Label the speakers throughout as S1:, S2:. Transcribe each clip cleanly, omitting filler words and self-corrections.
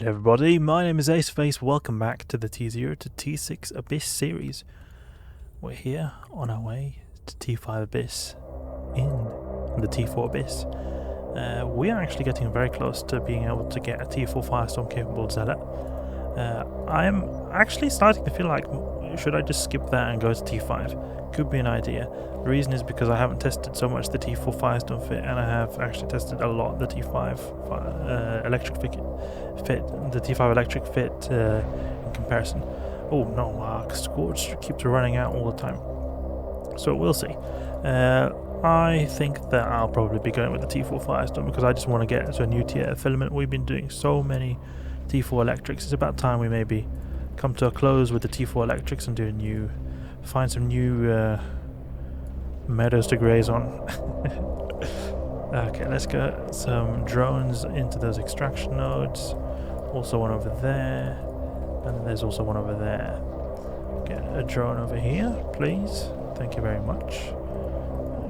S1: everybody, my name is Aceface. Welcome back to the T0 to T6 Abyss series. We're here on our way to T5 Abyss in the T4 Abyss. We are actually getting very close to being able to get a T4 Firestorm capable Zealot. I am actually starting to feel like, should I just skip that and go to T5? Could be an idea. The reason is because I haven't tested so much the T4 Firestorm fit, and I have actually tested a lot the T5 electric fit, the T5 electric fit in comparison. Oh no, Scorch keeps running out all the time. So we'll see. I think that I'll probably be going with the T4 Firestorm because I just want to get to a new tier filament. We've been doing so many T4 electrics. It's about time we maybe come to a close with the T4 electrics and do find some new meadows to graze on. Okay, let's get some drones into those extraction nodes. Also one over there, and there's also one over there. Get a drone over here, please. Thank you very much.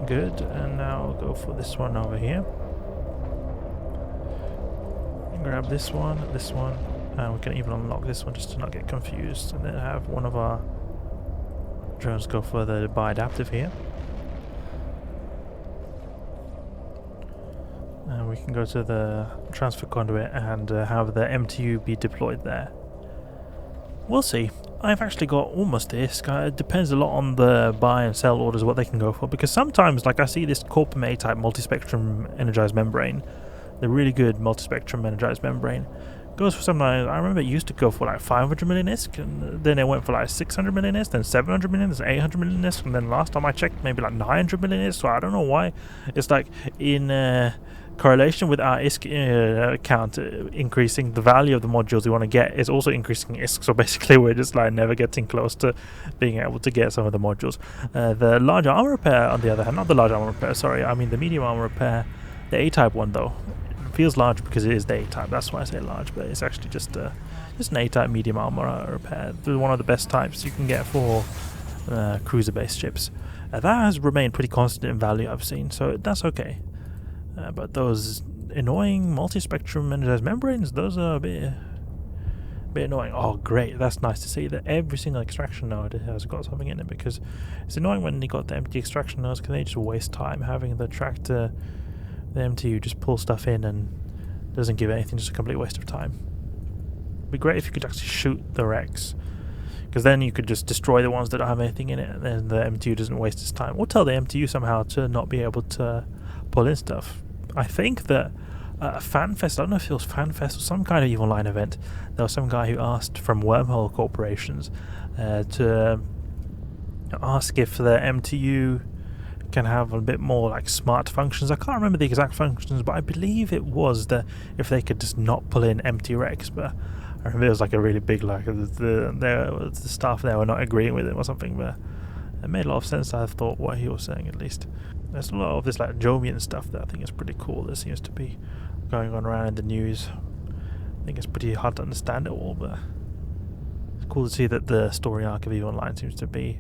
S1: Good, and now I'll go for this one over here. Grab this one, and we can even unlock this one just to not get confused, and then have one of our drones go for the bi-adaptive here. And we can go to the transfer conduit and have the MTU be deployed there. We'll see. I've actually got almost this. It depends a lot on the buy and sell orders, what they can go for, because sometimes, like, I see this Corpum A-type Multispectrum Energized membrane, the really good Multispectrum Energized membrane, goes for something like, I remember it used to go for like 500 million ISK, and then it went for like 600 million ISK, then 700 million, then 800 million ISK, and then last time I checked, maybe like 900 million ISK, so I don't know why. It's like in correlation with our ISK count increasing, the value of the modules we want to get is also increasing ISK, so basically we're just like never getting close to being able to get some of the modules. The large armor repair, on the other hand, not the large armor repair, sorry, I mean the medium armor repair, the A-type one though, feels large because it is the A-type, that's why I say large, but it's actually just an A-type medium armor repair. It's one of the best types you can get for cruiser-based ships. That has remained pretty constant in value, I've seen, so that's okay. But those annoying multi-spectrum energized membranes, those are a bit annoying. Oh great, that's nice to see that every single extraction node has got something in it, because it's annoying when you got the empty extraction nodes because they just waste time having the tractor, the MTU just pull stuff in and doesn't give anything, just a complete waste of time. It'd be great if you could actually shoot the wrecks, because then you could just destroy the ones that don't have anything in it, and then the MTU doesn't waste its time. Or tell the MTU somehow to not be able to pull in stuff. I think that FanFest, I don't know if it was FanFest or some kind of Evil Line event, there was some guy who asked from Wormhole Corporations to ask if the MTU can have a bit more like smart functions. I can't remember the exact functions, but I believe it was that if they could just not pull in empty wrecks. But I remember it was like a really big, like the staff there were not agreeing with him or something, but it made a lot of sense, I thought, what he was saying at least. There's a lot of this like Jovian stuff that I think is pretty cool that seems to be going on around in the news. I think it's pretty hard to understand it all, but it's cool to see that the story arc of EVE Online seems to be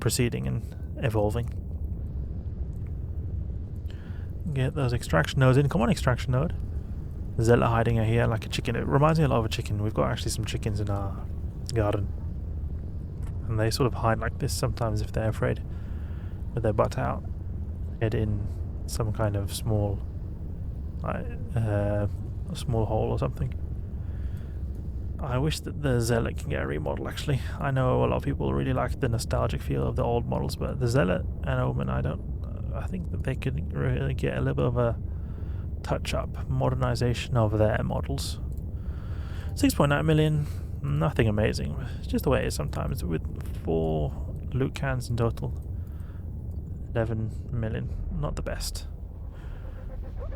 S1: proceeding and evolving. Get those extraction nodes in. Come on, extraction node. Zealot hiding out here like a chicken. It reminds me a lot of a chicken. We've got actually some chickens in our garden, and they sort of hide like this sometimes if they're afraid, with their butt out, head in some kind of small small hole or something. I wish that the Zealot can get a remodel, actually. I know a lot of people really like the nostalgic feel of the old models, but the Zealot and Omen, I think that they could really get a little bit of a touch-up, modernization of their models. 6.9 million, nothing amazing. It's just the way it is sometimes, with 4 loot cans in total. 11 million, not the best.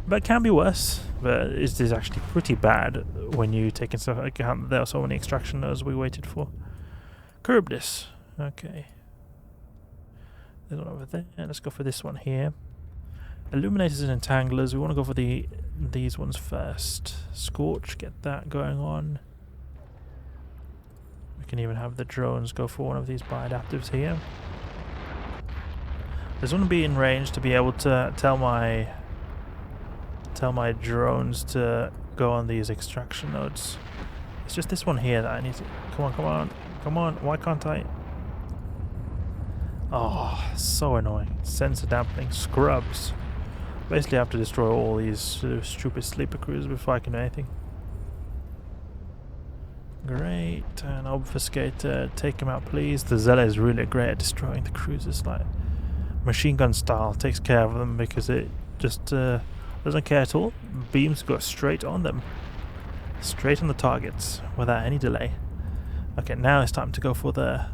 S1: But it can be worse, but it is actually pretty bad when you take into account that there are so many extraction nodes we waited for. Curb this. Okay. There's one over there. Let's go for this one here. Illuminators and entanglers. We want to go for these ones first. Scorch, get that going on. We can even have the drones go for one of these bi-adaptives here. There's one to be in range to be able to tell my drones to go on these extraction nodes. It's just this one here that I need to... Come on, come on, come on. Why can't I? Oh, so annoying. Sensor dampening scrubs. Basically I have to destroy all these stupid sleeper crews before I can do anything. Great, and obfuscate, take him out please. The Zealot is really great at destroying the cruisers, like machine gun style, takes care of them because it just doesn't care at all. Beams go straight on them. Straight on the targets without any delay. Okay, now it's time to go for the...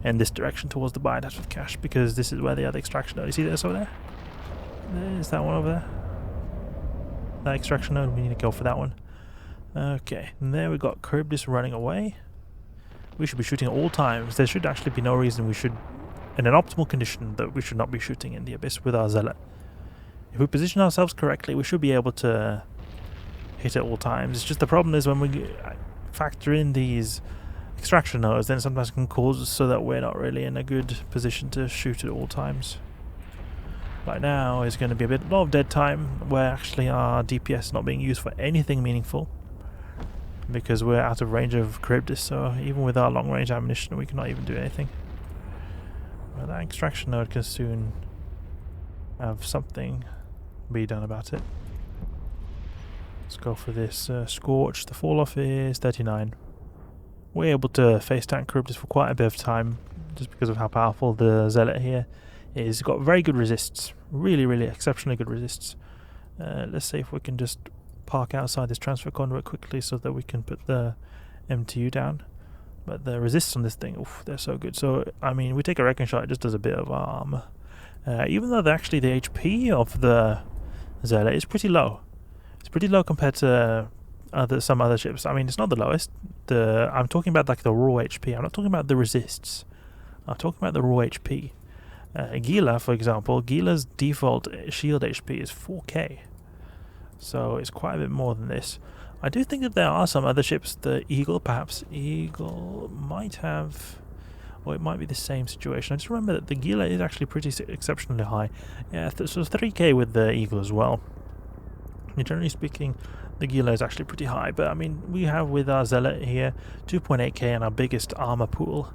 S1: in this direction towards the biodash with cash, because this is where the other extraction node... You see this over there? There's that one over there. That extraction node, we need to go for that one. Okay, and there we got Corpus running away. We should be shooting at all times. There should actually be no reason we should, in an optimal condition, that we should not be shooting in the abyss with our Zealot. If we position ourselves correctly, we should be able to hit at all times. It's just the problem is when we factor in these extraction nodes, then sometimes it can cause us so that we're not really in a good position to shoot at all times. Right now is going to be a lot of dead time where actually our DPS is not being used for anything meaningful because we're out of range of Corpus, so even with our long range ammunition we cannot even do anything. Well, that extraction node can soon have something be done about it. Let's go for this Scorch. The fall off is 39. We're able to face tank Corpus for quite a bit of time just because of how powerful the Zealot here is. Got very good resists, really exceptionally good resists. Let's see if we can just park outside this transfer conduit quickly so that we can put the MTU down. But the resists on this thing, oof, they're so good. So I mean, we take a wrecking shot, it just does a bit of armor. Even though actually the HP of the Zealot is pretty low. It's pretty low compared to some other ships. I mean, it's not the lowest. I'm talking about like the raw HP. I'm not talking about the resists. I'm talking about the raw HP. Gila, for example, Gila's default shield HP is 4k. So it's quite a bit more than this. I do think that there are some other ships, the Eagle, perhaps Eagle might have, or it might be the same situation. I just remember that the Gila is actually pretty exceptionally high. Yeah, so 3k with the Eagle as well. Generally speaking, the Gila is actually pretty high, but I mean, we have with our Zealot here 2.8k and our biggest armor pool.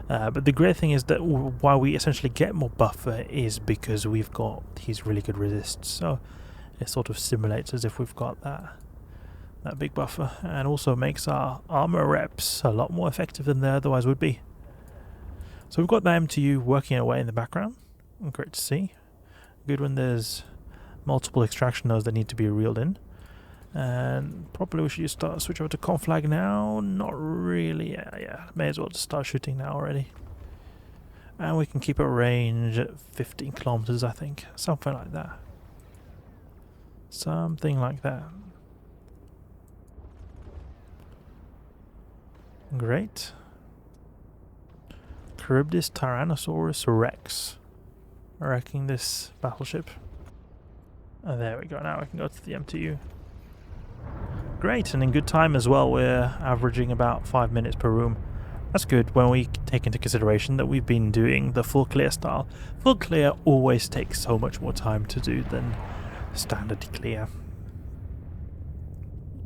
S1: But the great thing is that why we essentially get more buffer is because we've got these really good resists. So it sort of simulates as if we've got that big buffer, and also makes our armor reps a lot more effective than they otherwise would be. So we've got the MTU working away in the background. Great to see. Good when there's multiple extraction nodes that need to be reeled in. And probably we should switch over to Conflag now. Not really. Yeah, may as well just start shooting now already. And we can keep a range at 15 kilometers, I think. Something like that. Something like that. Great. Charybdis Tyrannosaurus Rex. Wrecking this battleship. Oh, there we go. Now we can go to the MTU. Great, and in good time as well. We're averaging about 5 minutes per room. That's good when we take into consideration that we've been doing the full clear style. Full clear always takes so much more time to do than standard clear.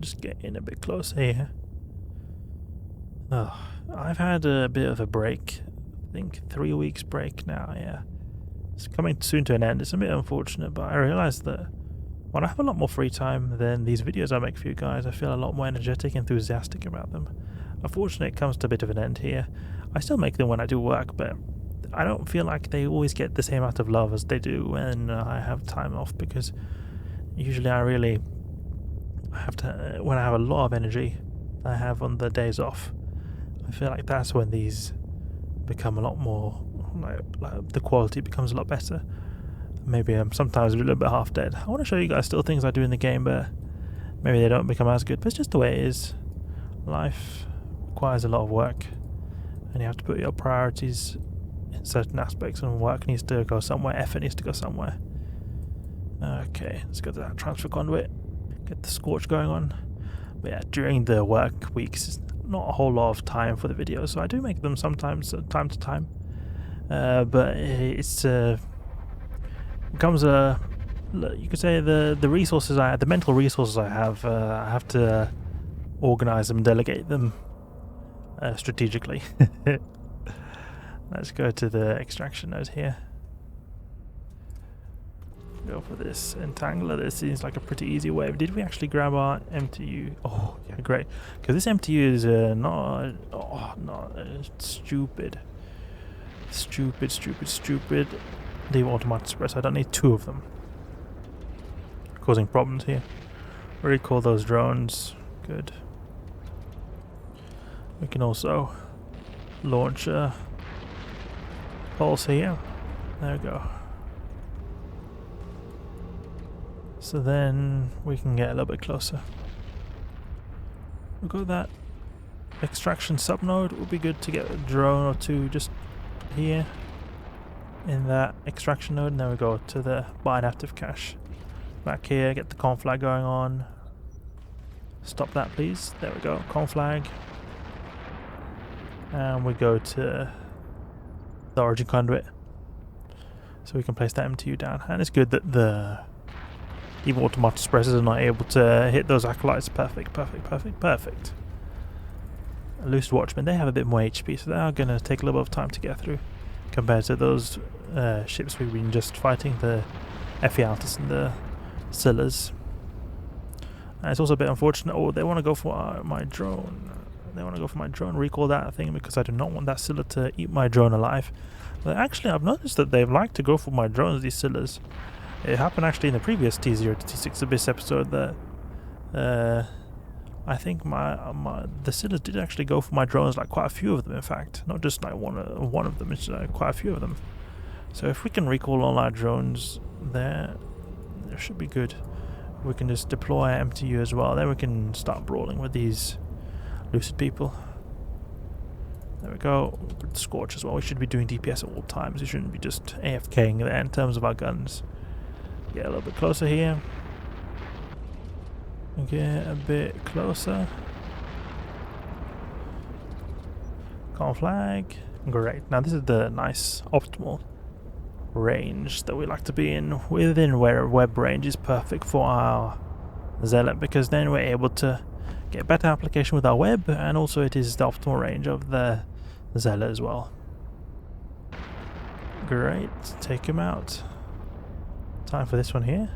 S1: Just get in a bit closer here. Oh, I've had a bit of a break. I think 3 weeks break now, yeah. It's coming soon to an end. It's a bit unfortunate, but I realise that when I have a lot more free time, then these videos I make for you guys, I feel a lot more energetic, enthusiastic about them. Unfortunately, it comes to a bit of an end here. I still make them when I do work, but I don't feel like they always get the same amount of love as they do when I have time off, because usually I have to, when I have a lot of energy I have on the days off, I feel like that's when these become a lot more, like the quality becomes a lot better. Maybe I'm sometimes a little bit half dead. I want to show you guys still things I do in the game, but maybe they don't become as good. But it's just the way it is. Life requires a lot of work, and you have to put your priorities in certain aspects, and work needs to go somewhere, effort needs to go somewhere. Okay, let's go to that transfer conduit, get the Scorch going on. But yeah, during the work weeks, it's not a whole lot of time for the videos, so I do make them sometimes, time to time. But it's becomes a look, you could say the mental resources I have to organize them, delegate them strategically. Let's go to the extraction node here. Go for this entangler. This seems like a pretty easy way. Did we actually grab our MTU? Oh, yeah, great. Because this MTU is stupid. Stupid. Leave automatic suppressor. I don't need two of them. Causing problems here. Recall those drones. Good. We can also launch a pulse here. There we go. So then we can get a little bit closer. We've got that extraction subnode. It would be good to get a drone or two just here in that extraction node. And then we go to the bind active cache. Back here, get the conflag going on. Stop that, please. There we go. Conflag. And we go to the origin conduit. So we can place that MTU down. And it's good that the even automatic suppressors are not able to hit those acolytes. Perfect. Lucid Watchmen, they have a bit more HP, so they are going to take a little bit of time to get through compared to those ships we've been just fighting, the Ephialtes and the Scylla's. And it's also a bit unfortunate. Oh, they want to go for my drone. Recall that thing because I do not want that Scylla to eat my drone alive. But actually, I've noticed that they've liked to go for my drones, these Scyllas. It happened actually in the previous T0 to T6 Abyss episode that I think the Scyllas did actually go for my drones, like quite a few of them in fact. Not just like one of them, it's quite a few of them. So if we can recall all our drones there, it should be good. We can just deploy MTU as well. Then we can start brawling with these Lucid people. There we go. With Scorch as well. We should be doing DPS at all times. We shouldn't be just AFKing there in terms of our guns. Get a little bit closer here. Get a bit closer. Conflag. Great. Now this is the nice optimal range that we like to be in, within where web range is perfect for our Zealot, because then we're able to get better application with our web, and also it is the optimal range of the Zealot as well. Great. Take him out. Time for this one here.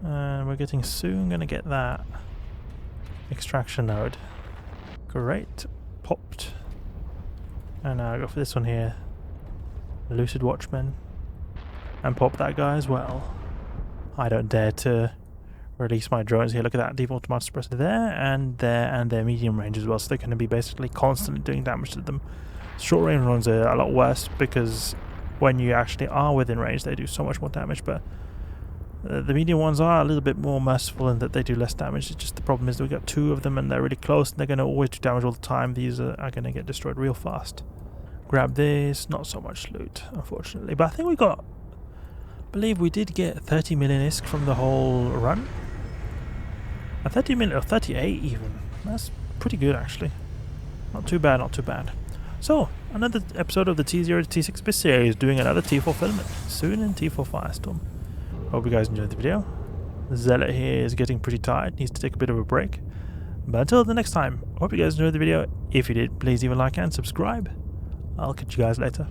S1: And we're getting soon going to get that extraction node. Great. Popped. And now I go for this one here. Lucid Watchmen. And pop that guy as well. I don't dare to release my drones here. Look at that. Default automatic suppressor there and there, and they're medium range as well. So they're going to be basically constantly doing damage to them. Short range ones are a lot worse because when you actually are within range, they do so much more damage. But the medium ones are a little bit more merciful in that they do less damage. It's just the problem is that we got two of them and they're really close and they're going to always do damage all the time. These are going to get destroyed real fast. Grab this. Not so much loot, unfortunately. But I think we got... I believe we did get 30 million ISK from the whole run. 30 million, or 38 even. That's pretty good actually. Not too bad, not too bad. So, another episode of the T0 to T6 Abyss series, doing another T4 filament. Soon in T4 Firestorm. Hope you guys enjoyed the video. The Zealot here is getting pretty tired, needs to take a bit of a break. But until the next time, hope you guys enjoyed the video. If you did, please leave a like and subscribe. I'll catch you guys later.